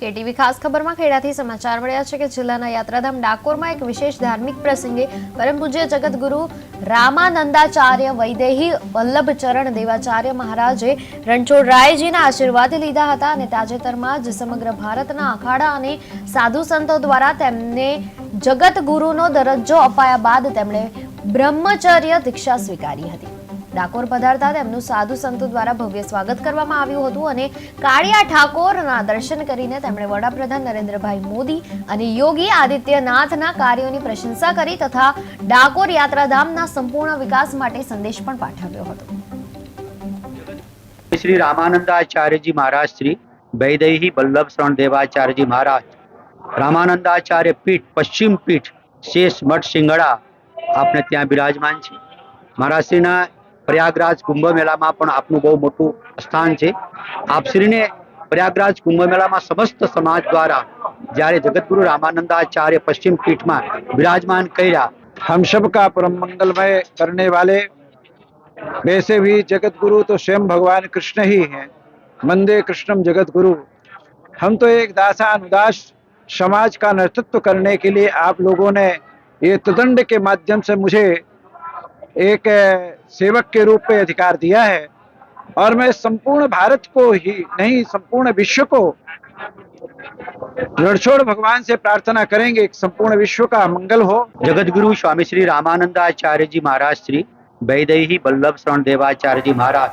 KTV ખાસ ખબરમાં ખેડાથી સમાચાર મળ્યા છે કે જિલ્લાના યાત્રાધામ ડાકોરમાં એક વિશેષ ધાર્મિક પ્રસંગે પરમ પૂજ્ય જગતગુરુ રામાનંદાચાર્ય વૈદેહી વલ્લભચરણ દેવાચાર્ય મહારાજે રણછોડરાયજીના આશીર્વાદ લીધા હતા અને તાજેતરમાં જ સમગ્ર ભારતના અખાડા અને સાધુ સંતો દ્વારા તેમને જગતગુરુનો દરજ્જો અપાયા બાદ તેમણે બ્રહ્મચર્ય દીક્ષા સ્વીકારી હતી। ડાકોર પધારતા તેમનું સાધુ સંતો દ્વારા ભવ્ય સ્વાગત કરવામાં આવ્યું હતું અને કાળિયા ઠાકોરના દર્શન કરીને તેમણે વડાપ્રધાન નરેન્દ્રભાઈ મોદી અને યોગી આદિત્યનાથના કાર્યોની પ્રશંસા કરી તથા ડાકોર યાત્રાધામના સંપૂર્ણ વિકાસ માટે સંદેશ પણ પાઠવ્યો હતો। श्री रामानंदाचार्य जी महाराज श्री वैदेही वल्लभ शरण देवाचार्य जी महाराज रामानंदाचार्य पीठ पश्चिम पीठ शेष मठ सिंगड़ा आपने त्या विराजमान है। महाराज श्रीना प्रयागराज कुंभ मेला में पण आपनु बहु मोटू स्थान है। आप श्री ने प्रयागराज कुंभ मेला में समस्त समाज द्वारा जारे जगतगुरु रामानंदाचार्य पश्चिम पीठ में विराजमान कर्या। हम सब का परम मंगलमय करने वाले वैसे भी जगत गुरु तो स्वयं भगवान कृष्ण ही हैं। वंदे कृष्णम जगत गुरु। हम तो एक दासानुदास समाज का नेतृत्व करने के लिए आप लोगों ने ये तदंड के माध्यम से मुझे एक सेवक के रूप में अधिकार दिया है और मैं संपूर्ण भारत को ही नहीं संपूर्ण विश्व को रणछोड़ भगवान से प्रार्थना करेंगे कि संपूर्ण विश्व का मंगल हो। जगतगुरु स्वामी श्री रामानंदाचार्य जी महाराज श्री वैदेही वल्लभ शरण देवाचार्य जी महाराज